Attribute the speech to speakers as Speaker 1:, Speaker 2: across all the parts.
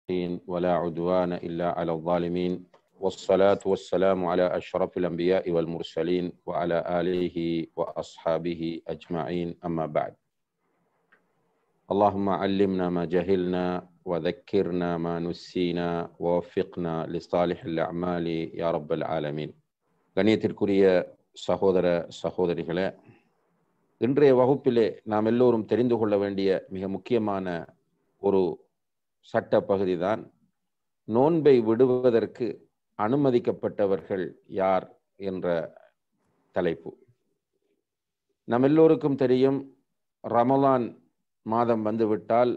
Speaker 1: ولا عدوان إلا على الظالمين والصلاة والسلام على أشرف الأنبياء والمرسلين وعلى آله وأصحابه أجمعين أما بعد اللهم علمنا ما جهلنا وذكرنا ما نسينا ووفقنا لصالح الأعمال يا رب العالمين. கண்ணியத்திற்குரிய சகோதர சகோதரிகளே, இன்றைய வகுப்பிலே நாம் எல்லோரும் தெரிந்து கொள்ள வேண்டிய மிக முக்கியமான ஒரு சட்ட பகுதிதான் நோன்பை விடுவதற்கு அனுமதிக்கப்பட்டவர்கள் யார் என்ற தலைப்பு. நம் எல்லோருக்கும் தெரியும், ரமலான் மாதம் வந்துவிட்டால்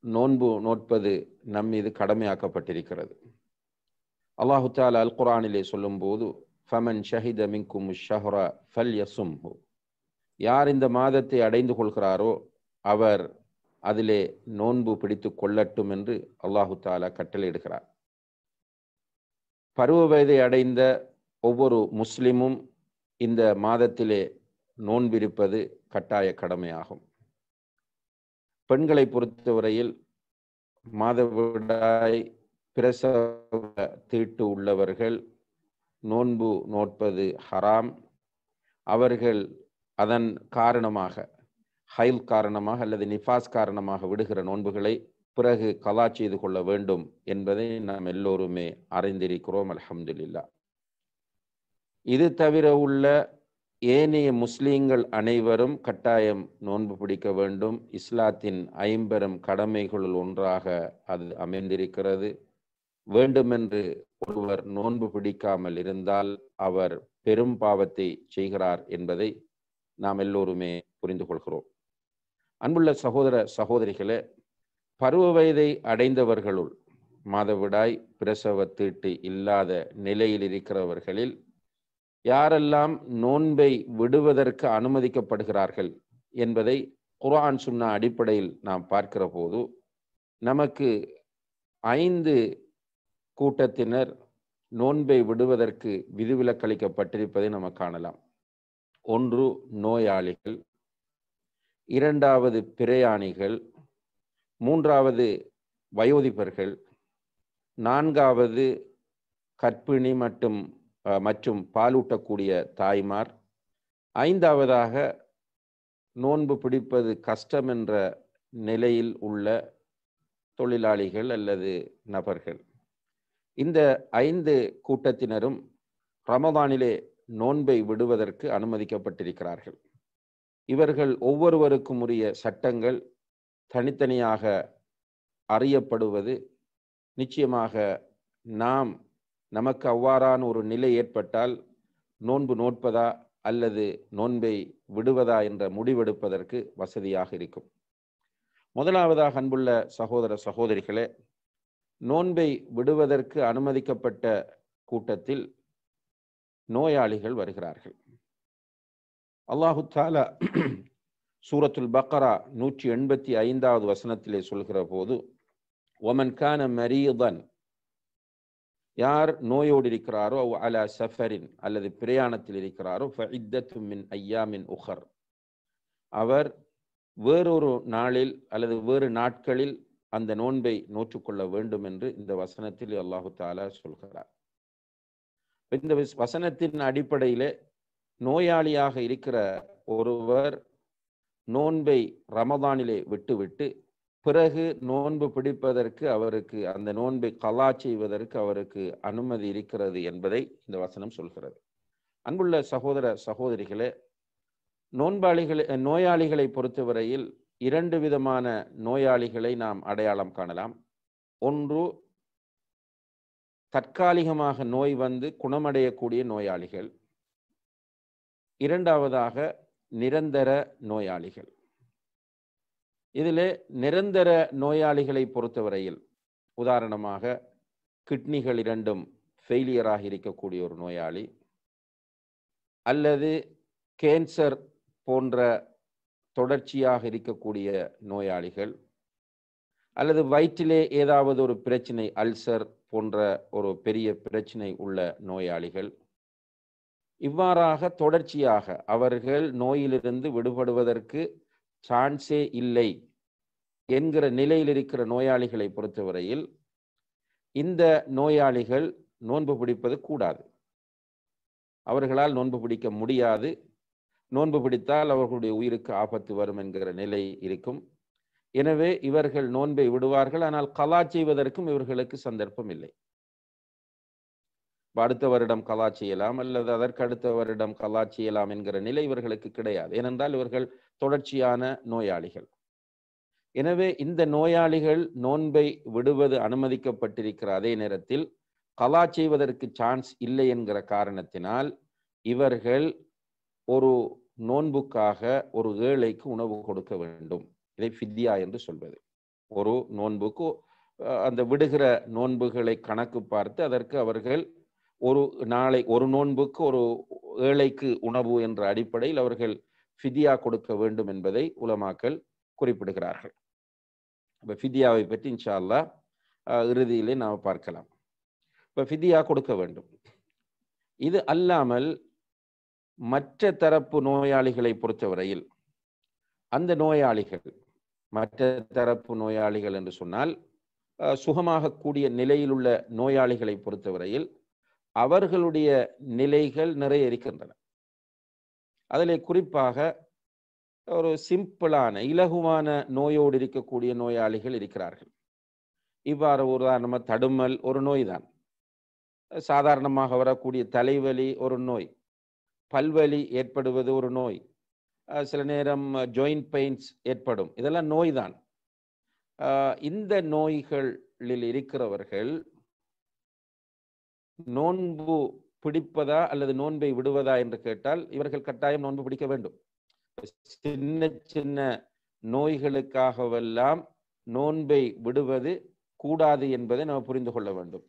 Speaker 1: நோன்பு நோட்பது நம் மீது கடமையாக்கப்பட்டிருக்கிறது. அல்லாஹு தஆலா அல் குர்ஆனிலே சொல்லும் போது, ஃபமன் ஷஹித மின்கும் ஷஹ்ர ஃபல்யஸும்ஹு, யார் இந்த மாதத்தை அடைந்து கொள்கிறாரோ அவர் அதிலே நோன்பு பிடித்து கொள்ளட்டும் என்று அல்லாஹு தஆலா கட்டளையிடுகிறார். பருவ வயதை அடைந்த ஒவ்வொரு முஸ்லிமும் இந்த மாதத்திலே நோன்பிருப்பது கட்டாய கடமையாகும். பெண்களை பொறுத்தவரையில் மாதவிடாய் பிரசவ தீட்டு உள்ளவர்கள் நோன்பு நோட்பது ஹராம். அவர்கள் அதன் காரணமாக, ஹைல் காரணமாக அல்லது நிஃபாஸ் காரணமாக விடுகிற நோன்புகளை பிறகு கலா செய்து கொள்ள வேண்டும் என்பதை நாம் எல்லோருமே அறிந்திருக்கிறோம். அல்ஹம்துலில்லாஹ். இது தவிர உள்ள ஏனைய முஸ்லீம்கள் அனைவரும் கட்டாயம் நோன்பு பிடிக்க வேண்டும். இஸ்லாத்தின் ஐம்பெரும் கடமைகளுள் ஒன்றாக அது அமைந்திருக்கிறது. வேண்டுமென்று ஒருவர் நோன்பு பிடிக்காமல் இருந்தால் அவர் பெரும் பாவத்தை செய்கிறார் என்பதை நாம் எல்லோருமே புரிந்து கொள்கிறோம். அன்புள்ள சகோதர சகோதரிகளே, பருவ வயதை அடைந்தவர்களுள் மாதவிடாய் பிரசவ தீட்டு இல்லாத நிலையில் இருக்கிறவர்களில் யாரெல்லாம் நோன்பை விடுவதற்கு அனுமதிக்கப்படுகிறார்கள் என்பதை குர்ஆன் சுன்னா அடிப்படையில் நாம் பார்க்கிற போது நமக்கு 5 கூட்டத்தினர் நோன்பை விடுவதற்கு விதிவிலக்களிக்கப்பட்டிருப்பதை நாம் காணலாம். 1 நோயாளிகள், 2வது பிரயாணிகள், 3வது வயோதிபர்கள், 4வது கர்ப்பிணி மற்றும் பாலூட்டக்கூடிய தாய்மார், 5வதாக நோன்பு பிடிப்பது கஷ்டம் என்ற நிலையில் உள்ள தொழிலாளிகள் அல்லது நபர்கள். இந்த 5 கூட்டத்தினரும் ரமதானிலே நோன்பை விடுவதற்கு அனுமதிக்கப்பட்டிருக்கிறார்கள். இவர்கள் ஒவ்வொருவருக்கும் உரிய சட்டங்கள் தனித்தனியாக அறியப்படுவது நிச்சயமாக நமக்கு அவ்வாறான ஒரு நிலை ஏற்பட்டால் நோன்பு நோட்பதா அல்லது நோன்பை விடுவதா என்ற முடிவெடுப்பதற்கு வசதியாக இருக்கும். முதலாவதாக அன்புள்ள சகோதர சகோதரிகளே, நோன்பை விடுவதற்கு அனுமதிக்கப்பட்ட கூட்டத்தில் நோயாளிகள் வருகிறார்கள். அல்லாஹு தஆலா சூரத்துல் பக்ரா 185வது வசனத்திலே சொல்கிற போது, ஒமன் கான மரீதன், யார் நோயோடு இருக்கிறாரோ, அவ் அலா சஃபரின், அல்லது பிரயாணத்தில் இருக்கிறாரோ, ஃபஇத்தத்து மின் ஐயாமின் உஹர், அவர் வேறொரு நாளில் அல்லது வேறு நாட்களில் அந்த நோன்பை நோற்றுக்கொள்ள வேண்டும் என்று இந்த வசனத்தில் அல்லாஹு தஆலா சொல்கிறார். இந்த வசனத்தின் அடிப்படையிலே நோயாளியாக இருக்கிற ஒருவர் நோன்பை ரமதானிலே விட்டுவிட்டு பிறகு நோன்பு பிடிப்பதற்கு அவருக்கு, அந்த நோன்பை கலா செய்வதற்கு அவருக்கு அனுமதி இருக்கிறது என்பதை இந்த வசனம் சொல்கிறது. அன்புள்ள சகோதர சகோதரிகளே, நோயாளிகளை பொறுத்தவரையில் 2 விதமான நோயாளிகளை நாம் அடையாளம் காணலாம். 1, தற்காலிகமாக நோய் வந்து குணமடையக்கூடிய நோயாளிகள். 2வதாக நிரந்தர நோயாளிகள். இதிலே நிரந்தர நோயாளிகளை பொறுத்தவரையில், உதாரணமாக கிட்னிகள் 2ம் ஃபெயிலியராக இருக்கக்கூடிய ஒரு நோயாளி, அல்லது கேன்சர் போன்ற தொடர்ச்சியாக இருக்கக்கூடிய நோயாளிகள், அல்லது வயிற்றிலே ஏதாவது ஒரு பிரச்சனை, அல்சர் போன்ற ஒரு பெரிய பிரச்சனை உள்ள நோயாளிகள், இவ்வாறாக தொடர்ச்சியாக அவர்கள் நோயிலிருந்து விடுபடுவதற்கு சான்ஸே இல்லை என்கிற நிலையில் இருக்கிற நோயாளிகளை பொறுத்தவரையில் இந்த நோயாளிகள் நோன்பு பிடிப்பது கூடாது. அவர்களால் நோன்பு பிடிக்க முடியாது. நோன்பு பிடித்தால் அவர்களுடைய உயிருக்கு ஆபத்து வரும் என்கிற நிலை இருக்கும். எனவே இவர்கள் நோன்பை விடுவார்கள். ஆனால் கலா செய்வதற்கும் இவர்களுக்கு சந்தர்ப்பம் இல்லை. அடுத்த வருடம் கலா செய்யலாம் அல்லது அதற்கு அடுத்த வருடம் கலா செய்யலாம் என்கிற நிலை இவர்களுக்கு கிடையாது. ஏனென்றால் இவர்கள் தொடர்ச்சியான நோயாளிகள். எனவே இந்த நோயாளிகள் நோன்பை விடுவது அனுமதிக்கப்பட்டிருக்கிற அதே நேரத்தில் கலா செய்வதற்கு சான்ஸ் இல்லை என்கிற காரணத்தினால் இவர்கள் ஒரு நோன்புக்காக ஒரு ஏழைக்கு உணவு கொடுக்க வேண்டும். இதை ஃபித்யா என்று சொல்வது. ஒரு நோன்புக்கு அந்த விடுகிற நோன்புகளை கணக்கு பார்த்து அதற்கு அவர்கள் ஒரு நாளை ஒரு நோன்புக்கு ஒரு ஏழைக்கு உணவு என்ற அடிப்படையில் அவர்கள் ஃபித்யா கொடுக்க வேண்டும் என்பதை உலமாக்கள் குறிப்பிடுகிறார்கள். இப்போ ஃபித்யாவை பற்றி இன்ஷா அல்லாஹ் இறுதியிலே நாம் பார்க்கலாம். இப்போ ஃபித்யா கொடுக்க வேண்டும். இது அல்லாமல் மற்ற தரப்பு நோயாளிகளை பொறுத்தவரையில் அந்த நோயாளிகள் மற்ற தரப்பு நோயாளிகள் என்று சொன்னால் சுகமாக கூடிய நிலையில் உள்ள நோயாளிகளை பொறுத்தவரையில் அவர்களுடைய நிலைகள் நிறைய இருக்கின்றன. அதில் குறிப்பாக ஒரு சிம்பிளான இலகுவான நோயோடு இருக்கக்கூடிய நோயாளிகள் இருக்கிறார்கள். இவ்வாறு உதாரணமாக தடுமல் ஒரு நோய் தான். சாதாரணமாக வரக்கூடிய தலைவலி ஒரு நோய், பல்வலி ஏற்படுவது ஒரு நோய், சில நேரம் ஜாயிண்ட் பெயின்ஸ் ஏற்படும். இதெல்லாம் நோய் தான். இந்த நோய்களில் இருக்கிறவர்கள் நோன்பு பிடிப்பதா அல்லது நோன்பை விடுவதா என்று கேட்டால் இவர்கள் கட்டாயம் நோன்பு பிடிக்க வேண்டும். சின்ன சின்ன நோய்களுக்காகவெல்லாம் நோன்பை விடுவது கூடாது என்பதை நாம் புரிந்து கொள்ள வேண்டும்.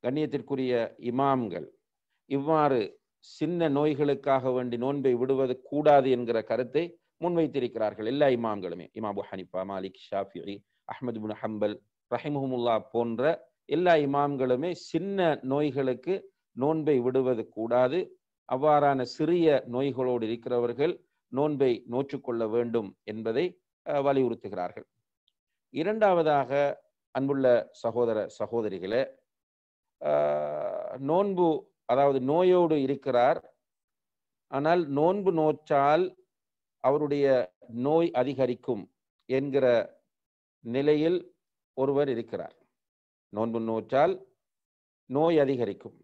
Speaker 1: கண்ணியத்திற்குரிய இமாம்கள் இவ்வாறு சின்ன நோய்களுக்காக வேண்டி நோன்பை விடுவது கூடாது என்கிற கருத்தை முன்வைத்திருக்கிறார்கள் எல்லா இமாம்களுமே. இமாம் அபூ ஹனீஃபா, மாலிக், ஷாஃபிஈ, அஹ்மது இப்னு ஹம்பல் ரஹிமஹுமுல்லாஹ் போன்ற எல்லா இமாம்களுமே சின்ன நோய்களுக்கு நோன்பை விடுவது கூடாது, அவ்வாறான சிறிய நோய்களோடு இருக்கிறவர்கள் நோன்பை நோற்றுக்கொள்ள வேண்டும் என்பதை வலியுறுத்துகிறார்கள். இரண்டாவதாக அன்புள்ள சகோதர சகோதரிகளே, நோன்பு அதாவது நோயோடு இருக்கிறார், ஆனால் நோன்பு நோற்றால் அவருடைய நோய் அதிகரிக்கும் என்கிற நிலையில் ஒருவர் இருக்கிறார். நோன்பு நோற்றால் நோய் அதிகரிக்கும்,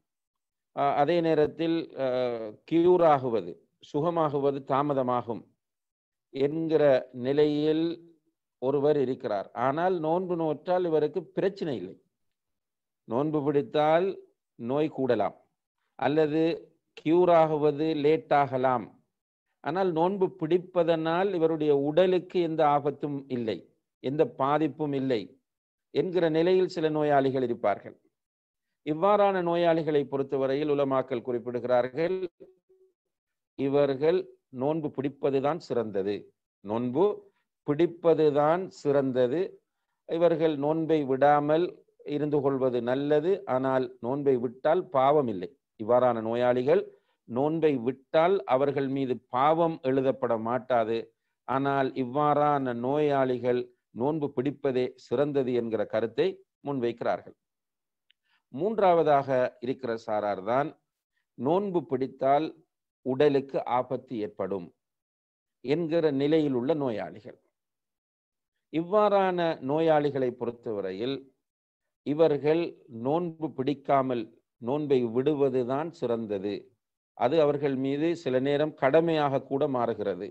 Speaker 1: அதே நேரத்தில் கியூர் ஆகுவது சுகமாகுவது தாமதமாகும் என்கிற நிலையில் ஒருவர் இருக்கிறார். ஆனால் நோன்பு நோற்றால் இவருக்கு பிரச்சனை இல்லை. நோன்பு பிடித்தால் நோய் கூடலாம் அல்லது கியூர் ஆகுவது லேட் ஆகலாம். ஆனால் நோன்பு பிடிப்பதனால் இவருடைய உடலுக்கு எந்த ஆபத்தும் இல்லை, எந்த பாதிப்பும் இல்லை என்கிற நிலையில் சில நோயாளிகள் இருப்பார்கள். இவ்வாறான நோயாளிகளை பொறுத்தவரையில் உலமாக்கள் குறிப்பிடுகிறார்கள், இவர்கள் நோன்பு பிடிப்பதுதான் சிறந்தது, நோன்பு பிடிப்பதுதான் சிறந்தது. இவர்கள் நோன்பை விடாமல் இருந்து கொள்வது நல்லது, ஆனால் நோன்பை விட்டால் பாவம் இல்லை. இவ்வாறான நோயாளிகள் நோன்பை விட்டால் அவர்கள் மீது பாவம் எழுதப்பட மாட்டாது. ஆனால் இவ்வாறான நோயாளிகள் நோன்பு பிடிப்பதே சிறந்தது என்கிற கருத்தை முன்வைக்கிறார்கள். மூன்றாவதாக இருக்கிற சாரார் தான் நோன்பு பிடித்தால் உடலுக்கு ஆபத்து ஏற்படும் என்கிற நிலையில் உள்ள நோயாளிகள். இவ்வாறான நோயாளிகளை பொறுத்தவரையில் இவர்கள் நோன்பு பிடிக்காமல் நோன்பை விடுவதுதான் சிறந்தது. அது அவர்கள் மீது சில நேரம் கடமையாக கூட மாறுகிறது.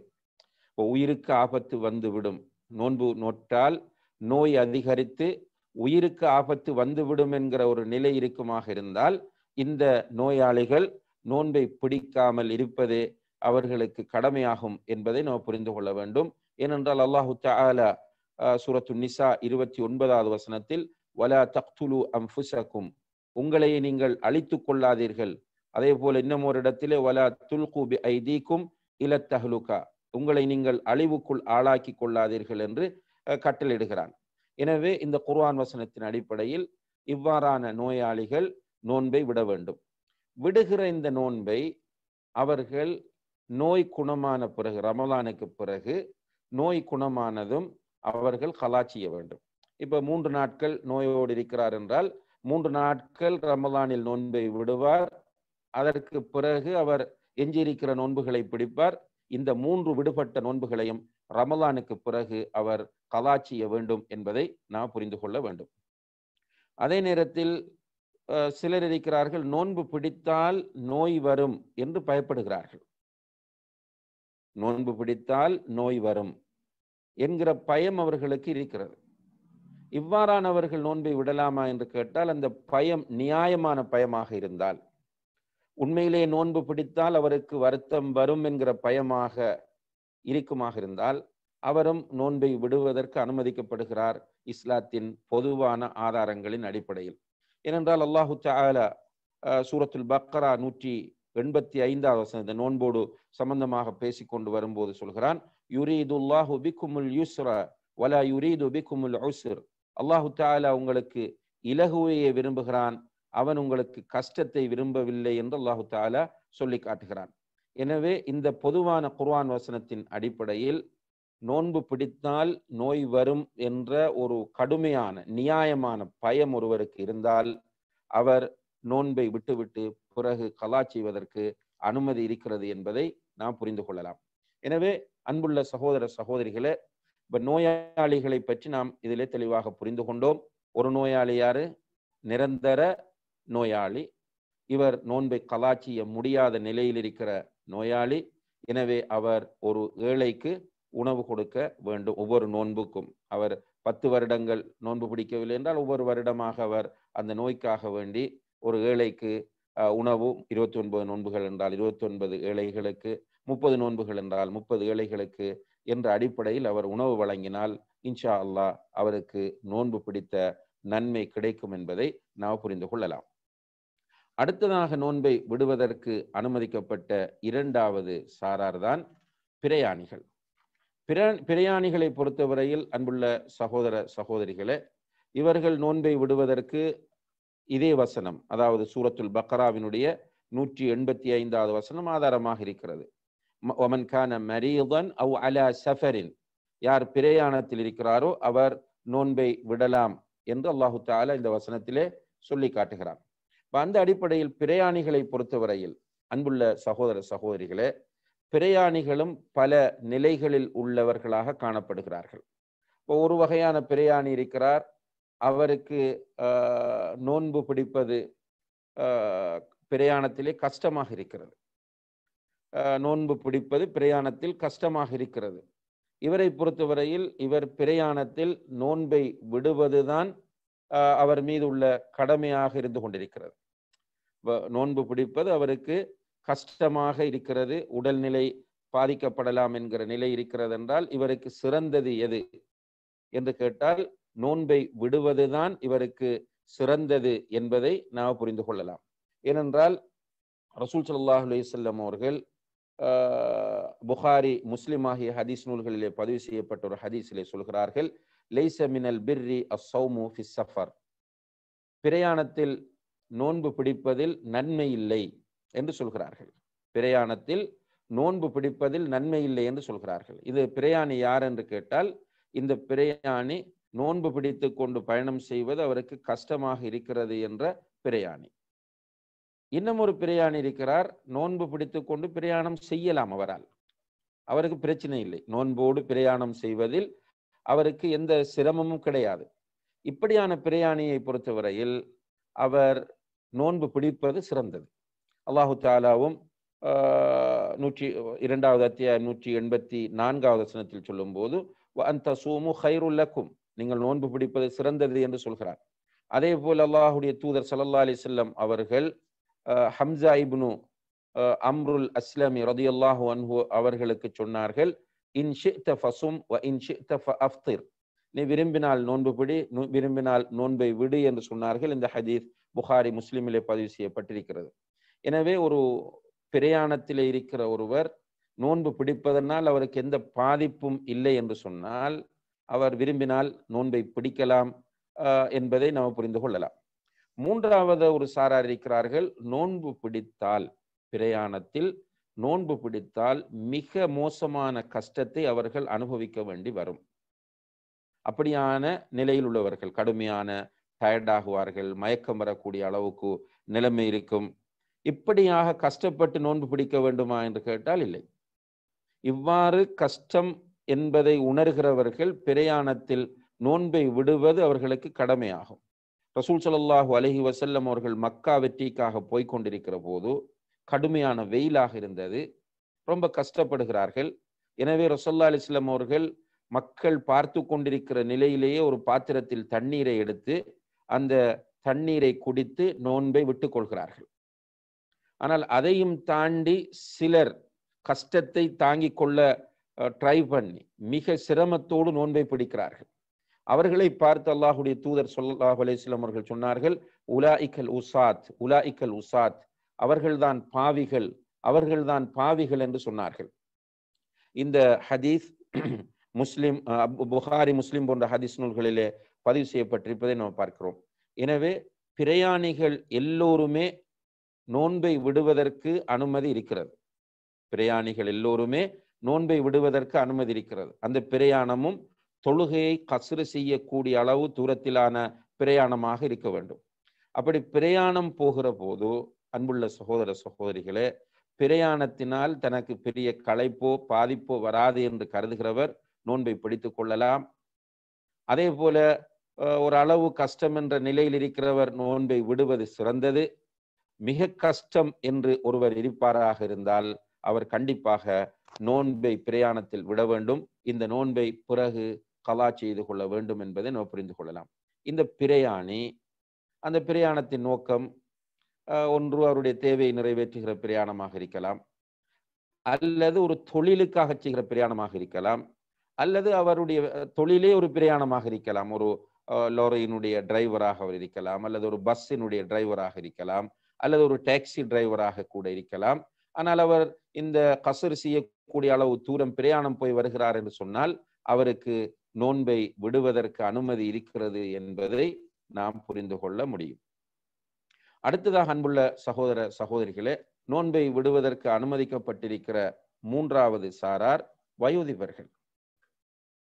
Speaker 1: உயிருக்கு ஆபத்து வந்துவிடும், நோன்பு நோற்றால் நோய் அதிகரித்து உயிருக்கு ஆபத்து வந்துவிடும் என்கிற ஒரு நிலை இருக்குமாக இருந்தால் இந்த நோயாளிகள் நோன்பை பிடிக்காமல் இருப்பதே அவர்களுக்கு கடமையாகும் என்பதை நாம் புரிந்து கொள்ள வேண்டும். ஏனென்றால் அல்லாஹு தஆலா சூரத்து நிசா 29வது வசனத்தில் வலா தக்துலு அன்ஃபுஸக்கும், உங்களை நீங்கள் அழித்துக் கொள்ளாதீர்கள். அதே போல இன்னும் ஒரு இடத்திலே வலா துல்கு பி ஐதீக்கும் இல தஹ்லுகா, உங்களை நீங்கள் அழிவுக்குள் ஆளாக்கி கொள்ளாதீர்கள் என்று கட்டளையிடுகிறான். எனவே இந்த குர்ஆன் வசனத்தின் அடிப்படையில் இவ்வாறான நோயாளிகள் நோன்பை விட வேண்டும். விடுகிற இந்த நோன்பை அவர்கள் நோய் குணமான பிறகு, ரமலானுக்கு பிறகு நோய் குணமானதும் அவர்கள் கலா செய்ய வேண்டும். இப்போ 3 நாட்கள் நோயோடு இருக்கிறார் என்றால் 3 நாட்கள் ரமலானில் நோன்பை விடுவார். அதற்கு பிறகு அவர் எஞ்சியிருக்கிற நோன்புகளை பிடிப்பார். இந்த 3 விடுபட்ட நோன்புகளையும் ரமலானுக்கு பிறகு அவர் கலா செய்ய வேண்டும் என்பதை நாம் புரிந்து கொள்ள வேண்டும். அதே நேரத்தில் சிலர் இருக்கிறார்கள், நோன்பு பிடித்தால் நோய் வரும் என்று பயப்படுகிறார்கள். நோன்பு பிடித்தால் நோய் வரும் என்கிற பயம் அவர்களுக்கு இருக்கிறது. இவ்வாறானவர்கள் நோன்பை விடலாமா என்று கேட்டால், அந்த பயம் நியாயமான பயமாக இருந்தால், உண்மையிலே நோன்பு பிடித்தால் அவருக்கு வருத்தம் வரும் என்கிற பயமாக இருக்குமாக இருந்தால், அவரும் நோன்பை விடுவதற்கு அனுமதிக்கப்படுகிறார் இஸ்லாத்தின் பொதுவான ஆதாரங்களின் அடிப்படையில். ஏனென்றால் அல்லாஹு தஆலா சூரத்துல் பக்ரா 185வது வசனத்தை நோன்போடு சம்பந்தமாக பேசிக்கொண்டு வரும்போது சொல்கிறான், யுரீதுல்லாஹு பிக்குமுல் யுஸ்ர வலா யுரீது பிக்குமுல் உஸ்ர். அல்லாஹு தஆலா உங்களுக்கு இலகுவையை விரும்புகிறான், அவன் உங்களுக்கு கஷ்டத்தை விரும்பவில்லை என்று அல்லாஹு தஆலா சொல்லி காட்டுகிறான். எனவே இந்த பொதுவான குர்ஆன் வசனத்தின் அடிப்படையில் நோன்பு பிடித்தால் நோய் வரும் என்ற ஒரு கடுமையான நியாயமான பயம் ஒருவருக்கு இருந்தால், அவர் நோன்பை விட்டுவிட்டு பிறகு கலா செய்வதற்கு அனுமதி இருக்கிறது என்பதை நாம் புரிந்து கொள்ளலாம். எனவே அன்புள்ள சகோதர சகோதரிகளே, இப்ப நோயாளிகளை பற்றி நாம் இதிலே தெளிவாக புரிந்து கொண்டோம். ஒரு நோயாளி யாரு? நிரந்தர நோயாளி. இவர் நோன்பை கலா செய்ய முடியாத நிலையில் இருக்கிற நோயாளி. எனவே அவர் ஒரு ஏழைக்கு உணவு கொடுக்க வேண்டும். ஒவ்வொரு நோன்புக்கும் அவர் 10 வருடங்கள் நோன்பு பிடிக்கவில்லை என்றால், ஒவ்வொரு வருடமாக அவர் அந்த நோய்க்காக வேண்டி ஒரு ஏழைக்கு உணவு, 29 நோன்புகள் என்றால் 29 ஏழைகளுக்கு, 30 நோன்புகள் என்றால் 30 ஏழைகளுக்கு என்ற அடிப்படையில் அவர் உணவு வழங்கினால் இன்ஷா அல்லாஹ் அவருக்கு நோன்பு பிடித்த நன்மை கிடைக்கும் என்பதை நாம் புரிந்து கொள்ளலாம். அடுத்ததாக நோன்பை விடுவதற்கு அனுமதிக்கப்பட்ட 2வது சாரார்தான் பிரயாணிகள். பிரயாணிகளை பொறுத்தவரையில் அன்புள்ள சகோதர சகோதரிகளே, இவர்கள் நோன்பை விடுவதற்கு இதே வசனம், அதாவது சூரத்துல் பக்ராவினுடைய 185வது வசனம் ஆதாரமாக இருக்கிறது. வமன் கான மரீதன் அவ் அலா சஃபரின், யார் பிரயாணத்தில் இருக்கிறாரோ அவர் நோன்பை விடலாம் என்று அல்லாஹு தஆலா இந்த வசனத்திலே சொல்லி காட்டுகிறான். அந்த அடிப்படையில் பிரயாணிகளை பொறுத்தவரையில் அன்புள்ள சகோதர சகோதரிகளே, பிரயாணிகளும் பல நிலைகளில் உள்ளவர்களாக காணப்படுகிறார்கள். இப்போ ஒரு வகையான பிரயாணி இருக்கிறார், அவருக்கு நோன்பு பிடிப்பது பிரயாணத்திலே கஷ்டமாக இருக்கிறது. நோன்பு பிடிப்பது பிரயாணத்தில் கஷ்டமாக இருக்கிறது. இவரை பொறுத்தவரையில் இவர் பிரயாணத்தில் நோன்பை விடுவதுதான் அவர் மீது உள்ள கடமையாக இருந்து கொண்டிருக்கிறது. நோன்பு பிடிப்பது அவருக்கு கஷ்டமாக இருக்கிறது, உடல்நிலை பாதிக்கப்படலாம் என்கிற நிலை இருக்கிறது என்றால், இவருக்கு சிறந்தது எது என்று கேட்டால் நோன்பை விடுவதுதான் இவருக்கு சிறந்தது என்பதை நாம் புரிந்து கொள்ளலாம். ஏனென்றால் ரசூல் ஸல்லல்லாஹு அலைஹி வஸல்லம் அவர்கள் புகாரி, முஸ்லிம் ஆகிய ஹதீஸ் நூல்களிலே பதிவு செய்யப்பட்ட ஒரு ஹதீஸிலே சொல்கிறார்கள், லைஸ மினல் பிர்ரி அஸ்ஸௌமு ஃபிஸ் ஸஃபர், பிரயாணத்தில் நோன்பு பிடிப்பதில் நன்மை இல்லை என்று சொல்கிறார்கள். பிரயாணத்தில் நோன்பு பிடிப்பதில் நன்மை இல்லை என்று சொல்கிறார்கள். இது பிரயாணி யார் என்று கேட்டால், இந்த பிரயாணி நோன்பு பிடித்து கொண்டு பயணம் செய்வது அவருக்கு கஷ்டமாக இருக்கிறது என்ற பிரயாணி. இன்னும் ஒரு பிரயாணி இருக்கிறார், நோன்பு பிடித்து கொண்டு பிரயாணம் செய்யலாம், அவருக்கு பிரச்சனை இல்லை, நோன்போடு பிரயாணம் செய்வதில் அவருக்கு எந்த சிரமமும் கிடையாது. இப்படியான பிரயாணியை பொறுத்தவரையில் அவர் நோன்பு பிடிப்பது சிறந்தது. அல்லாஹு தஆலாவும் 2வது அத்தியாயம் 184வது வசனத்தில் சொல்லும் போது வஅன்த சூமு கைருல் லக்கும், நீங்கள் நோன்பு பிடிப்பது சிறந்தது என்று சொல்கிறார். அதே போல் அல்லாஹுடைய தூதர் ஸல்லல்லாஹு அலைஹி வஸல்லம் அவர்கள் ஹம்ஸா இப்னு அம்ருல் அஸ்லமி ரலியல்லாஹு அன்ஹு அவர்களுக்கு சொன்னார்கள், இன் ஷி'த ஃபஸும் வ இன் ஷி'த ஃபஅஃப்திர், நீ விரும்பினால் நோன்பு பிடி, விரும்பினால் நோன்பை விடு என்று சொன்னார்கள். இந்த ஹதீஸ் புகாரி, முஸ்லிமிலே பதிவு செய்யப்பட்டிருக்கிறது. எனவே ஒரு பிரயாணத்திலே இருக்கிற ஒருவர் நோன்பு பிடிப்பதனால் அவருக்கு எந்த பாதிப்பும் இல்லை என்று சொன்னால், அவர் விரும்பினால் நோன்பை பிடிக்கலாம் என்பதை நாம் புரிந்து கொள்ளலாம். 3வது ஒரு சாரார் இருக்கிறார்கள், நோன்பு பிடித்தால், பிரயாணத்தில் நோன்பு பிடித்தால் மிக மோசமான கஷ்டத்தை அவர்கள் அனுபவிக்க வேண்டி வரும். அப்படியான நிலையில் உள்ளவர்கள், கடுமையான டயர்ட் ஆகுவார்கள், மயக்கம் வரக்கூடிய அளவுக்கு நிலைமை இருக்கும். இப்படியாக கஷ்டப்பட்டு நோன்பு பிடிக்க வேண்டுமா என்று கேட்டால் இல்லை. இவ்வாறு கஷ்டம் என்பதை உணர்கிறவர்கள் பிரயாணத்தில் நோன்பை விடுவது அவர்களுக்கு கடமையாகும். ரசூல் ஸல்லல்லாஹு அலைஹி வஸல்லம் அவர்கள் மக்கா வெற்றிக்காக போய்கொண்டிருக்கிற போது கடுமையான வெயிலாக இருந்தது, ரொம்ப கஷ்டப்படுகிறார்கள். எனவே ரசூலுல்லாஹி அலைஹி வஸல்லம் அவர்கள் மக்கள் பார்த்து கொண்டிருக்கிற நிலையிலேயே ஒரு பாத்திரத்தில் தண்ணீரை எடுத்து அந்த தண்ணீரை குடித்து நோன்பை விட்டுக் கொள்கிறார்கள். ஆனால் அதையும் தாண்டி சிலர் கஷ்டத்தை தாங்கிக் கொள்ள ட்ரை பண்ணி மிக சிரமத்தோடு நோன்பை பிடிக்கிறார்கள். அவர்களை பார்த்து அல்லாஹுடைய தூதர் ஸல்லல்லாஹு அலைஹி வஸல்லம் அவர்கள் சொன்னார்கள், உலாஇக்கல் உசாத், உலாஇக்கல் உசாத், அவர்கள்தான் பாவிகள், அவர்கள்தான் பாவிகள் என்று சொன்னார்கள். இந்த ஹதீஸ் முஸ்லிம், புகாரி, முஸ்லிம் போன்ற ஹதீஸ் நூல்களிலே பதிவு செய்யப்பட்டிருப்பதை நாம் பார்க்கிறோம். எனவே பிரயாணிகள் எல்லோருமே நோன்பை விடுவதற்கு அனுமதி இருக்கிறது. பிரயாணிகள் எல்லோருமே நோன்பை விடுவதற்கு அனுமதி இருக்கிறது. அந்த பிரயாணமும் தொழுகையை கஸ்ரு செய்யக்கூடிய அளவு தூரத்திலான பிரயாணமாக இருக்க வேண்டும். அப்படி பிரயாணம் போகிற போது அன்புள்ள சகோதர சகோதரிகளே, பிரயாணத்தினால் தனக்கு பெரிய களைப்போ பாதிப்போ வராது என்று கருதுகிறவர் நோன்பை பிடித்துக் கொள்ளலாம். அதே போல ஒரு அளவு கஷ்டம் என்ற நிலையில் இருக்கிறவர் நோன்பை விடுவது சிறந்தது. மிக கஷ்டம் என்று ஒருவர் இருப்பாராக இருந்தால் அவர் கண்டிப்பாக நோன்பை பிரயாணத்தில் விட வேண்டும். இந்த நோன்பை பிறகு கலா செய்து கொள்ள வேண்டும் என்பதை நாம் புரிந்து கொள்ளலாம். இந்த பிரயாணி, அந்த பிரயாணத்தின் நோக்கம் ஒன்று அவருடைய தேவையை நிறைவேற்றுகிற பிரயாணமாக இருக்கலாம், அல்லது ஒரு தொழிலுக்காக செய்கிற பிரயாணமாக இருக்கலாம், அல்லது அவருடைய தொழிலே ஒரு பிரயாணமாக இருக்கலாம். ஒரு லாரியினுடைய டிரைவராக அவர் இருக்கலாம், அல்லது ஒரு பஸ்ஸினுடைய டிரைவராக இருக்கலாம், அல்லது ஒரு டாக்ஸி டிரைவராக கூட இருக்கலாம். ஆனால் அவர் இந்த கஸ்ர் செய்யக்கூடிய அளவு தூரம் பிரயாணம் போய் வருகிறார் என்று சொன்னால் அவருக்கு நோன்பை விடுவதற்கு அனுமதி இருக்கிறது என்பதை நாம் புரிந்து கொள்ள முடியும். அடுத்ததாக அன்புள்ள சகோதர சகோதரிகளே, நோன்பை விடுவதற்கு அனுமதிக்கப்பட்டிருக்கிற மூன்றாவது சாரார் வயோதிபர்கள்.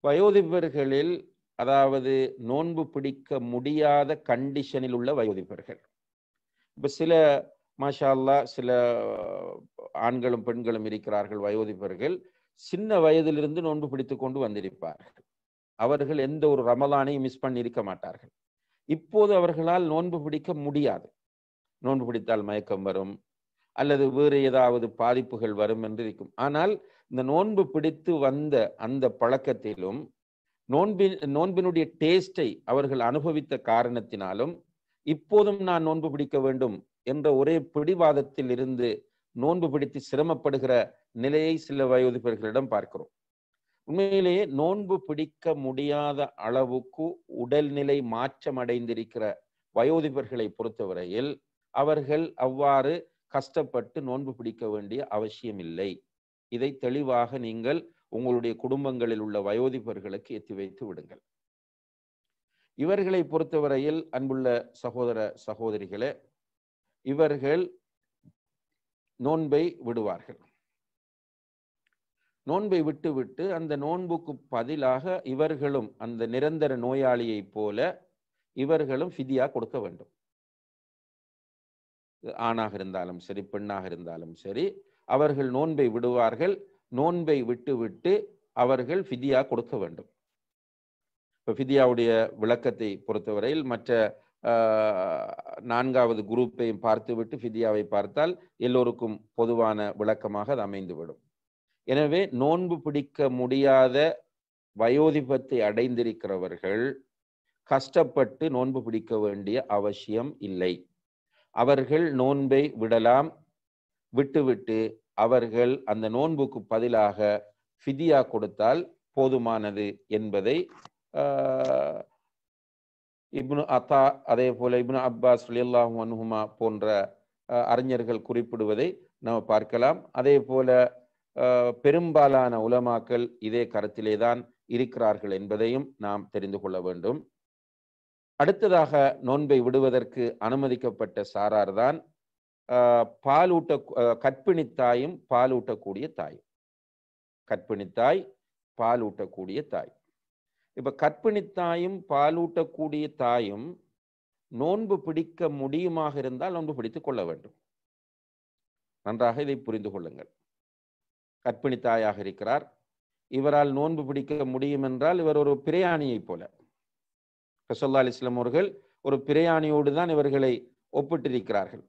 Speaker 1: வயோதிபர்களில், அதாவது நோன்பு பிடிக்க முடியாத கண்டிஷனில் உள்ள வயோதிபர்கள். இப்ப சில மாஷா அல்லாஹ் சில ஆண்களும் பெண்களும் இருக்கிறார்கள் வயோதிபர்கள், சின்ன வயதிலிருந்து நோன்பு பிடித்து கொண்டு வந்திருப்பார்கள். அவர்கள் எந்த ஒரு ரமலானையும் மிஸ் பண்ணி இருக்க மாட்டார்கள். இப்போது அவர்களால் நோன்பு பிடிக்க முடியாது. நோன்பு பிடித்தால் மயக்கம் வரும் அல்லது வேறு ஏதாவது பாதிப்புகள் வரும் என்று இருக்கும். ஆனால் இந்த நோன்பு பிடித்து வந்த அந்த பழக்கத்திலும் நோன்பினுடைய டேஸ்டை அவர்கள் அனுபவித்த காரணத்தினாலும் இப்போதும் நான் நோன்பு பிடிக்க வேண்டும் என்ற ஒரே பிடிவாதத்தில் இருந்து நோன்பு பிடித்து சிரமப்படுகிற நிலையை சில வயோதிபர்களிடம் பார்க்கிறோம். உண்மையிலேயே நோன்பு பிடிக்க முடியாத அளவுக்கு உடல்நிலை மாற்றம் அடைந்திருக்கிற வயோதிபர்களை பொறுத்தவரையில் அவர்கள் அவ்வாறு கஷ்டப்பட்டு நோன்பு பிடிக்க வேண்டிய அவசியம் இல்லை. இதை தெளிவாக நீங்கள் உங்களுடைய குடும்பங்களில் உள்ள வயோதிபர்களுக்கு எத்தி வைத்து விடுங்கள். இவர்களை பொறுத்தவரையில் அன்புள்ள சகோதர சகோதரிகளே, இவர்கள் நோன்பை விடுவார்கள். நோன்பை விட்டு அந்த நோன்புக்கு பதிலாக இவர்களும் அந்த நிரந்தர நோயாளியை போல இவர்களும் ஃபிதியா கொடுக்க வேண்டும். ஆணாக இருந்தாலும் சரி, பெண்ணாக இருந்தாலும் சரி, அவர்கள் நோன்பை விடுவார்கள். நோன்பை விட்டு அவர்கள் ஃபிதியா கொடுக்க வேண்டும். இப்போ ஃபிதியாவுடைய விளக்கத்தை பொறுத்தவரையில் மற்ற நான்காவது குரூப்பையும் பார்த்துவிட்டு ஃபிதியாவை பார்த்தால் எல்லோருக்கும் பொதுவான விளக்கமாக அது அமைந்துவிடும். எனவே நோன்பு பிடிக்க முடியாத வயோதிபத்தை அடைந்திருக்கிறவர்கள் கஷ்டப்பட்டு நோன்பு பிடிக்க வேண்டிய அவசியம் இல்லை. அவர்கள் நோன்பை விடலாம். விட்டு அவர்கள் அந்த நோன்புக்கு பதிலாக ஃபிதியா கொடுத்தால் போதுமானது என்பதை இப்னு அத்தா, அதே போல இப்னு அப்பாஸ் ரலியல்லாஹு அன்ஹுமா போன்ற அறிஞர்கள் குறிப்பிடுவதை நாம் பார்க்கலாம். அதே போல பெரும்பாலான உலமாக்கள் இதே கருத்திலே தான் இருக்கிறார்கள் என்பதையும் நாம் தெரிந்து கொள்ள வேண்டும். அடுத்ததாக நோன்பை விடுவதற்கு அனுமதிக்கப்பட்ட சாரார் தான் கற்பிணித்தாயும் பாலூட்டக்கூடிய தாய். கற்பிணித்தாய், பாலூட்டக்கூடிய தாய். இப்ப கற்பிணித்தாயும் பாலூட்டக்கூடிய தாயும் நோன்பு பிடிக்க முடியுமாக இருந்தால் நோன்பு பிடித்துக் கொள்ள வேண்டும். நன்றாக இதை புரிந்து கொள்ளுங்கள். கர்ப்பிணி தாயாக இருக்கிறார், இவரால் நோன்பு பிடிக்க முடியும் என்றால் இவர் ஒரு பிரயாணியை போல. ரசூலுல்லாஹி அலைஹி வஸல்லம் அவர்கள் ஒரு பிரயாணியோடு தான் இவர்களை ஒப்பிட்டிருக்கிறார்கள்.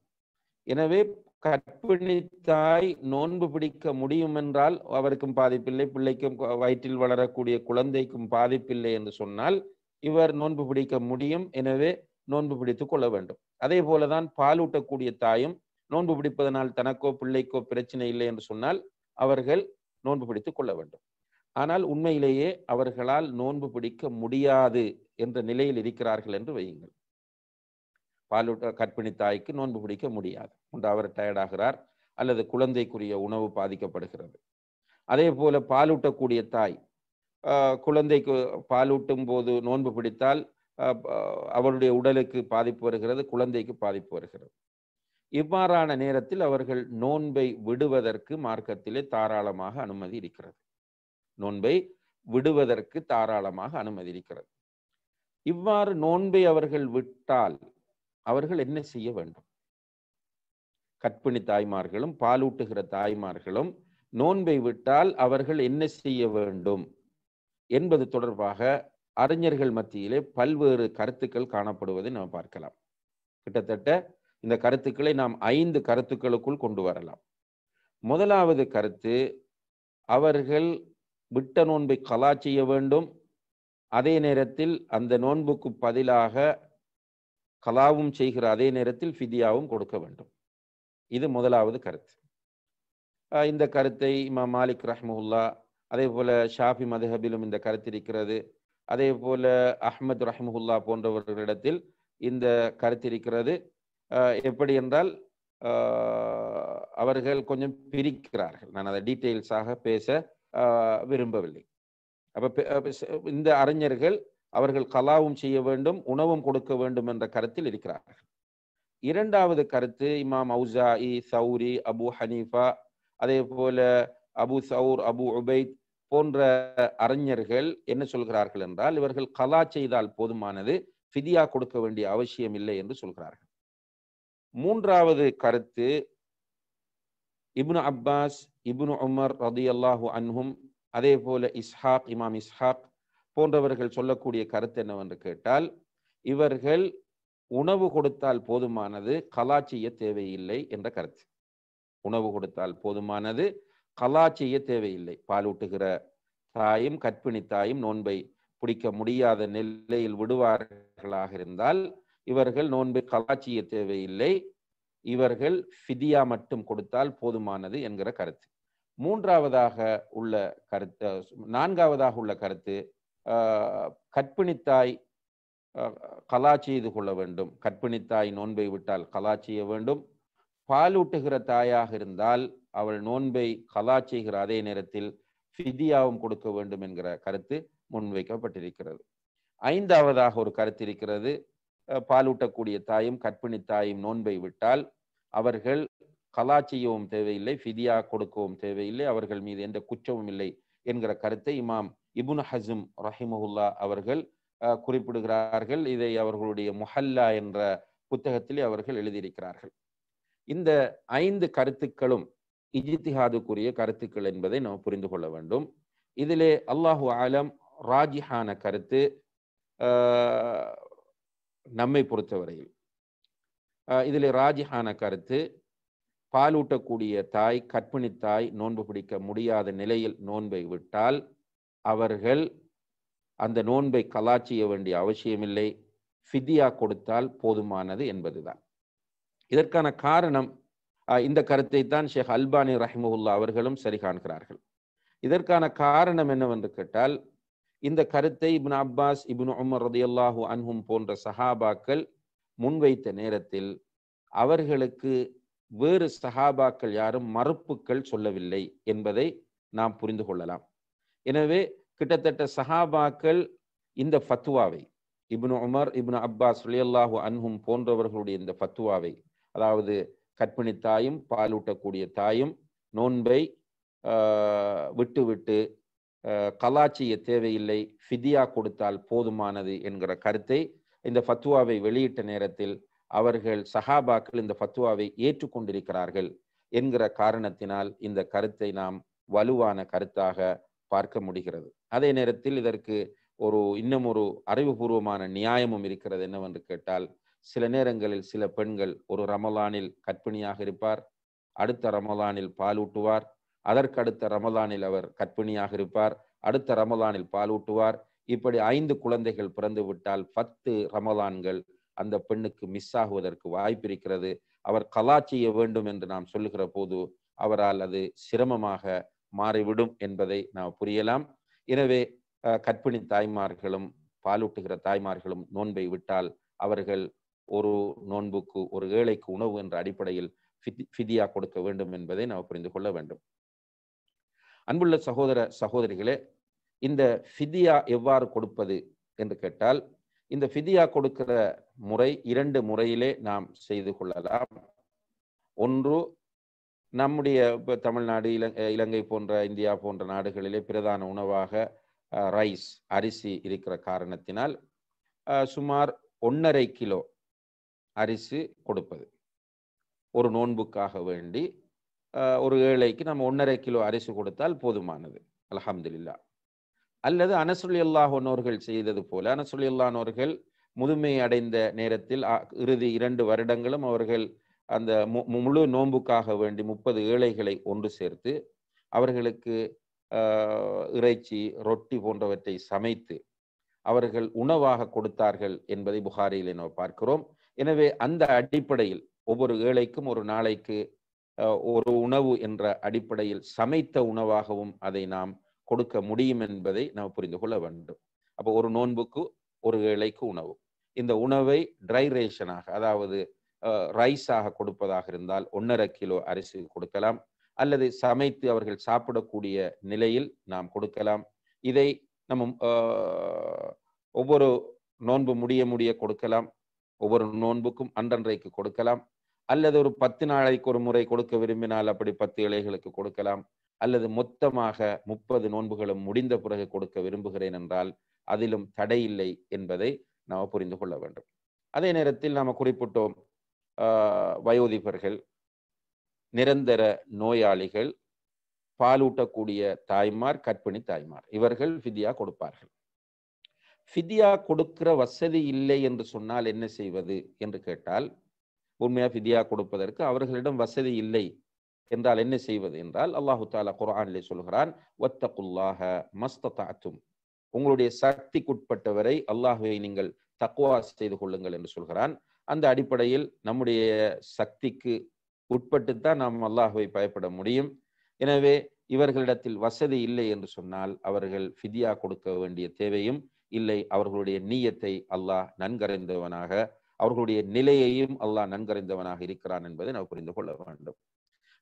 Speaker 1: எனவே கர்ப்பிணி தாய் நோன்பு பிடிக்க முடியும் என்றால் அவருக்கும் பாதிப்பில்லை, பிள்ளைக்கும் வயிற்றில் வளரக்கூடிய குழந்தைக்கும் பாதிப்பில்லை என்று சொன்னால் இவர் நோன்பு பிடிக்க முடியும். எனவே நோன்பு பிடித்துக் கொள்ள வேண்டும். அதே போலதான் பாலூட்டக்கூடிய தாயும் நோன்பு பிடிப்பதனால் தனக்கோ பிள்ளைக்கோ பிரச்சனை இல்லை என்று சொன்னால் அவர்கள் நோன்பு பிடித்துக் கொள்ள வேண்டும். ஆனால் உண்மையிலேயே அவர்களால் நோன்பு பிடிக்க முடியாது என்ற நிலையில் இருக்கிறார்கள் என்று வையுங்கள். பாலூட்ட கர்ப்பிணி தாய்க்கு நோன்பு பிடிக்க முடியாது. ஒன்று அவர் டயர்டாகிறார், அல்லது குழந்தைக்குரிய உணவு பாதிக்கப்படுகிறது. அதே போல பாலூட்டக்கூடிய தாய் குழந்தைக்கு பாலூட்டும் போது நோன்பு பிடித்தால் அவருடைய உடலுக்கு பாதிப்பு வருகிறது, குழந்தைக்கு பாதிப்பு வருகிறது. இவ்வாறான நேரத்தில் அவர்கள் நோன்பை விடுவதற்கு மார்க்கத்திலே தாராளமாக அனுமதி இருக்கிறது. நோன்பை விடுவதற்கு தாராளமாக அனுமதி இருக்கிறது. இவ்வாறு நோன்பை அவர்கள் விட்டால் அவர்கள் என்ன செய்ய வேண்டும்? கர்ப்பிணி தாய்மார்களும் பாலூட்டுகிற தாய்மார்களும் நோன்பை விட்டால் அவர்கள் என்ன செய்ய வேண்டும் என்பது தொடர்பாக அறிஞர்கள் மத்தியிலே பல்வேறு கருத்துக்கள் காணப்படுவதை நாம் பார்க்கலாம். கிட்டத்தட்ட இந்த கருத்துக்களை நாம் 5 கருத்துக்களுக்குள் கொண்டு வரலாம். முதலாவது கருத்து, அவர்கள் விட்ட நோன்பை கலா செய்ய வேண்டும். அதே நேரத்தில் அந்த நோன்புக்கு பதிலாக கலாவும் செய்கிற அதே நேரத்தில் ஃபிதியாவும் கொடுக்க வேண்டும். இது முதலாவது கருத்து. இந்த கருத்தை இமாம் மாலிக் ரஹ்மஹுல்லா, அதே போல ஷாஃபி மதுஹபிலும் இந்த கருத்து இருக்கிறது. அதே போல அஹ்மத் ரஹ்மஹுல்லா போன்றவர்களிடத்தில் இந்த கருத்து இருக்கிறது. எப்படி என்றால் அவர்கள் கொஞ்சம் பிரிக்கிறார்கள். நான் அதை டீட்டெயில்ஸாக பேச விரும்பவில்லை. அப்ப இந்த அறிஞர்கள் அவர்கள் கலாவும் செய்ய வேண்டும், உணவும் கொடுக்க வேண்டும் என்ற கருத்தில் இருக்கிறார்கள். இரண்டாவது கருத்து இமாம் அவுசாஇ, சௌரி, அபு ஹனீஃபா, அதே போல அபு சௌர், அபு உபைத் போன்ற அறிஞர்கள் என்ன சொல்கிறார்கள் என்றால் இவர்கள் கலா செய்தால் போதுமானது, ஃபிதியா கொடுக்க வேண்டிய அவசியம் இல்லை என்று சொல்கிறார்கள். மூன்றாவது கருத்து இப்னு அப்பாஸ், இப்னு உமர் ரலியல்லாஹு அன்ஹும், அதே போல இஸ்ஹாக், இமாம் இஸ்ஹாக் போன்றவர்கள் சொல்லக்கூடிய கருத்து என்னவென்று கேட்டால் இவர்கள் உணவு கொடுத்தால் போதுமானது, கலா செய்ய தேவையில்லை என்ற கருத்து. உணவு கொடுத்தால் போதுமானது, கலா செய்ய தேவையில்லை. பாலூட்டுகிற தாயும் கர்ப்பிணி தாயும் நோன்பை பிடிக்க முடியாத நிலையில் விடுவார்களாக இருந்தால் இவர்கள் நோன்பை கலா செய்ய தேவையில்லை, இவர்கள் ஃபிதியா மட்டும் கொடுத்தால் போதுமானது என்கிற கருத்து. நான்காவதாக உள்ள கருத்து கர்ப்பிணி தாய் கலா செய்து கொள்ள வேண்டும். கர்ப்பிணி தாய் நோன்பை விட்டால் கலா செய்ய வேண்டும். பாலூட்டுகிற தாயாக இருந்தால் அவள் நோன்பை கலா செய்கிற அதே நேரத்தில் ஃபிதியாவும் கொடுக்க வேண்டும் என்கிற கருத்து முன்வைக்கப்பட்டிருக்கிறது. ஐந்தாவதாக ஒரு கருத்து இருக்கிறது, பாலூட்டக்கூடிய தாயும் கர்ப்பிணி தாயும் நோன்பை விட்டால் அவர்கள் கலா செய்யவும் தேவையில்லை, ஃபிதியா கொடுக்கவும் தேவையில்லை, அவர்கள் மீது எந்த குற்றமும் இல்லை என்கிற கருத்தை இமாம் இப்னு ஹஸ்ம் ரஹிமஹுல்லா அவர்கள் குறிப்பிடுகிறார்கள். இதை அவர்களுடைய முஹல்லா என்ற புத்தகத்திலே அவர்கள் எழுதியிருக்கிறார்கள். இந்த 5 கருத்துக்களும் இஜ்திஹாதுக்குரிய கருத்துக்கள் என்பதை நாம் புரிந்து கொள்ள வேண்டும். இதிலே அல்லாஹு ஆலம் ராஜிஹான கருத்து நம்மை பொறுத்தவரையில் இதிலே ராஜிஹான கருத்து, பாலூட்டக்கூடிய தாய் கர்ப்பிணி தாய் நோன்பு பிடிக்க முடியாத நிலையில் நோன்பை விட்டால் அவர்கள் அந்த நோன்பை கலா செய்ய வேண்டிய அவசியமில்லை, ஃபிதியா கொடுத்தால் போதுமானது என்பதுதான். இதற்கான காரணம், இந்த கருத்தை தான் ஷேக் அல்பானி ரஹிமஹுல்லா அவர்களும் சரி காண்கிறார்கள். இதற்கான காரணம் என்னவென்று கேட்டால் இந்த கருத்தை இப்னு அப்பாஸ், இப்னு உமர் ரலியல்லாஹு அன்ஹும் போன்ற சஹாபாக்கள் முன்வைத்த நேரத்தில் அவர்களுக்கு வேறு சஹாபாக்கள் யாரும் மறுப்புக்கள் சொல்லவில்லை என்பதை நாம் புரிந்து கொள்ளலாம். எனவே கிட்டத்தட்ட சஹாபாக்கள் இந்த ஃபத்வாவை, இப்னு உமர், இப்னு அப்பாஸ் ரலியல்லாஹு அன்ஹும் போன்றவர்களுடைய இந்த ஃபத்வாவை, அதாவது கர்ப்பிணி தாயும் பாலூட்டக்கூடிய தாயும் நோன்பை விட்டு கலா செய்ய தேவையில்லை, ஃபிதியா கொடுத்தால் போதுமானது என்கிற கருத்தை இந்த ஃபத்வாவை வெளியிட்ட நேரத்தில் அவர்கள் சஹாபாக்கள் இந்த ஃபத்வாவை ஏற்றுக்கொண்டிருக்கிறார்கள் என்கிற காரணத்தினால் இந்த கருத்தை நாம் வலுவான கருத்தாக பார்க்க முடிகிறது. அதே நேரத்தில் இதற்கு இன்னும் ஒரு அறிவுபூர்வமான நியாயமும் இருக்கிறது. என்னவென்று கேட்டால், சில நேரங்களில் சில பெண்கள் ஒரு ரமலானில் கர்ப்பிணியாக இருப்பார், அடுத்த ரமலானில் பாலூட்டுவார், அதற்கடுத்த ரமலானில் அவர் கர்ப்பிணியாக இருப்பார், அடுத்த ரமலானில் பாலூட்டுவார். இப்படி 5 குழந்தைகள் பிறந்து விட்டால் 10 ரமலான்கள் அந்த பெண்ணுக்கு மிஸ் ஆகுவதற்கு வாய்ப்பு இருக்கிறது. அவர் கலா செய்ய வேண்டும் என்று நாம் சொல்லுகிற போது அவரால் அது சிரமமாக மாறிவிடும் என்பதை நாம் புரியலாம். எனவே கர்ப்பிணி தாய்மார்களும் பாலூட்டுகிற தாய்மார்களும் நோன்பை விட்டால் அவர்கள் ஒரு நோன்புக்கு ஒரு ஏழைக்கு உணவு என்ற அடிப்படையில் ஃபிதியா கொடுக்க வேண்டும் என்பதை நாம் புரிந்து கொள்ள வேண்டும். அன்புள்ள சகோதர சகோதரிகளே, இந்த ஃபிதியா எவ்வாறு கொடுப்பது என்று கேட்டால், இந்த ஃபிதியா கொடுக்கிற முறை 2 முறையிலே நாம் செய்து கொள்ளலாம். ஒன்று, நம்முடைய தமிழ்நாடு, இலங்கை போன்ற இந்தியா போன்ற நாடுகளிலே பிரதான உணவாக ரைஸ், அரிசி இருக்கிற காரணத்தினால் சுமார் 1.5 கிலோ அரிசி கொடுப்பது. ஒரு நோன்புக்காக வேண்டி ஒரு ஏழைக்கு நம்ம 1.5 கிலோ அரிசி கொடுத்தால் போதுமானது, அல்ஹம்துலில்லாஹ். அல்லது அனஸ் ரலியல்லாஹு அன்ஹு அவர்கள் செய்தது போல, அனஸ் ரலியல்லாஹு அன்ஹு அவர்கள் முதுமை அடைந்த நேரத்தில் இறுதி 2 வருடங்களும் அவர்கள் அந்த முழு நோன்புக்காக வேண்டி 30 ஏழைகளை ஒன்று சேர்த்து அவர்களுக்கு இறைச்சி, ரொட்டி போன்றவற்றை சமைத்து அவர்கள் உணவாக கொடுத்தார்கள் என்பதை புகாரியிலே நாம் பார்க்கிறோம். எனவே அந்த அடிப்படையில் ஒவ்வொரு ஏழைக்கும் ஒரு நாளைக்கு ஒரு உணவு என்ற அடிப்படையில் சமைத்த உணவாகவும் அதை நாம் கொடுக்க முடியும் என்பதை நாம் புரிந்து கொள்ள வேண்டும். அப்போ ஒரு நோன்புக்கு ஒரு ஏழைக்கு உணவு, இந்த உணவை ட்ரை ரேஷனாக, அதாவது ரைஸாக கொடுப்பதாக இருந்தால் 1.5 கிலோ அரிசி கொடுக்கலாம், அல்லது சமைத்து அவர்கள் சாப்பிடக்கூடிய நிலையில் நாம் கொடுக்கலாம். இதை நம்ம ஒவ்வொரு நோன்பு முடிய கொடுக்கலாம், ஒவ்வொரு நோன்புக்கும் அன்றன்றைக்கு கொடுக்கலாம், அல்லது ஒரு 10 நாளைக்கு ஒரு முறை கொடுக்க விரும்பினால் அப்படி 10 ஏழைகளுக்கு கொடுக்கலாம், அல்லது மொத்தமாக 30 நோன்புகளும் முடிந்த பிறகு கொடுக்க விரும்புகிறேன் என்றால் அதிலும் தடையில்லை என்பதை நாம் புரிந்து கொள்ள வேண்டும். அதே நேரத்தில் நாம் குறிப்பிட்டோம், வயோதிபர்கள், நிரந்தர நோயாளிகள், பாலூட்டக்கூடிய தாய்மார், கர்ப்பிணி தாய்மார், இவர்கள் ஃபிதியா கொடுப்பார்கள். ஃபிதியா கொடுக்கிற வசதி இல்லை என்று சொன்னால் என்ன செய்வது என்று கேட்டால், உண்மையா ஃபிதியா கொடுப்பதற்கு அவர்களிடம் வசதி இல்லை என்றால் என்ன செய்வது என்றால், அல்லாஹு தஆலா குர்ஆனிலே சொல்கிறான், வத்தகுல்லாஹ மஸ்ததஅதும், உங்களுடைய சக்திக்குட்பட்டவரை அல்லாஹ்வை நீங்கள் தக்வா செய்து கொள்ளுங்கள் என்று சொல்கிறான். அந்த அடிப்படையில் நம்முடைய சக்திக்கு உட்பட்டுத்தான் நாம் அல்லாஹ்வை பயப்பட முடியும். எனவே இவர்களிடத்தில் வசதி இல்லை என்று சொன்னால் அவர்கள் ஃபிதியா கொடுக்க வேண்டிய தேவையும் இல்லை. அவர்களுடைய நீயத்தை அல்லாஹ் நன்கறிந்தவனாக, அவர்களுடைய நிலையையும் அல்லாஹ் நன்கறிந்தவனாக இருக்கிறான் என்பதை நாம் புரிந்து கொள்ள வேண்டும்.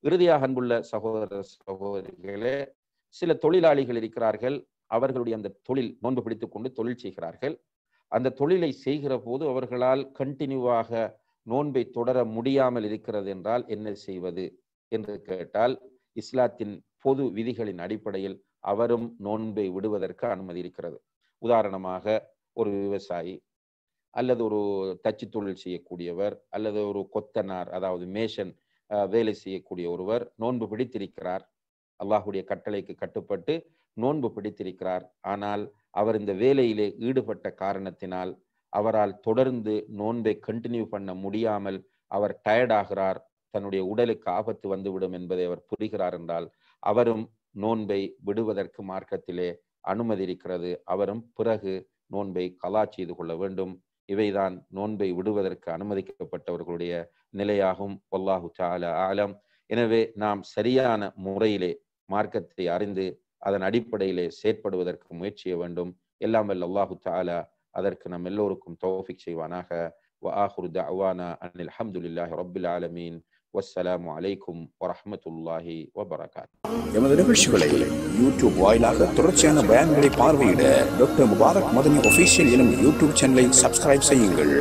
Speaker 1: இறுதியாக அன்புள்ள சகோதர சகோதரிகளே, சில தொழிலாளிகள் இருக்கிறார்கள், அவர்களுடைய அந்த தொழில் நோன்பு பிடித்துக் கொண்டு தொழில் செய்கிறார்கள். அந்த தொழிலை செய்கிற போது அவர்களால் கண்டினியூவாக நோன்பை தொடர முடியாமல் இருக்கிறது என்றால் என்ன செய்வது என்று கேட்டால், இஸ்லாத்தின் பொது விதிகளின் அடிப்படையில் அவரும் நோன்பை விடுவதற்கு அனுமதி இருக்கிறது. உதாரணமாக ஒரு விவசாயி, அல்லது ஒரு தச்சு தொழில் செய்யக்கூடியவர், அல்லது ஒரு கொத்தனார், அதாவது மேஷன் வேலை செய்யக்கூடிய ஒருவர் நோன்பு பிடித்திருக்கிறார், அல்லாஹுடைய கட்டளைக்கு கட்டுப்பட்டு நோன்பு பிடித்திருக்கிறார். ஆனால் அவர் இந்த வேலையிலே ஈடுபட்ட காரணத்தினால் அவரால் தொடர்ந்து நோன்பை கண்டினியூ பண்ண முடியாமல் அவர் டயர்ட் ஆகிறார், தன்னுடைய உடலுக்கு ஆபத்து வந்துவிடும் என்பதை அவர் புரிகிறார் என்றால் அவரும் நோன்பை விடுவதற்கு மார்க்கத்திலே அனுமதி இருக்கிறது. அவரும் பிறகு நோன்பை கலா செய்து கொள்ள வேண்டும். இவைதான் நோன்பை விடுவதற்கு அனுமதிக்கப்பட்டவர்களுடைய நிலையாகும். வல்லாஹு தஆலா ஆலம். எனவே நாம் சரியான முறையிலே மார்க்கத்தை அறிந்து அதன் அடிப்படையிலே செயற்படுவதற்கு முயற்சிய வேண்டும். எல்லாம் வல்ல அல்லாஹு தஆலா அதற்கு நம் எல்லோருக்கும் தௌஃபீக் செய்வானாக. வஆஹிரு தஅவானா அனில் ஹம்துலில்லாஹி ரப்பில் ஆலமீன். வஸ்ஸலாமு அலைக்கும் வரஹ்மத்துல்லாஹி வபரகாத்துஹு.
Speaker 2: எமது நிகழ்ச்சிகளை யூடியூப் வாயிலாக தொடர்ச்சியான பயான்களை பார்வையிட டாக்டர் முபாரக் மதனி ஆஃபீஷியல் எனும் யூடியூப் சேனலை சப்ஸ்கிரைப் செய்யுங்கள்.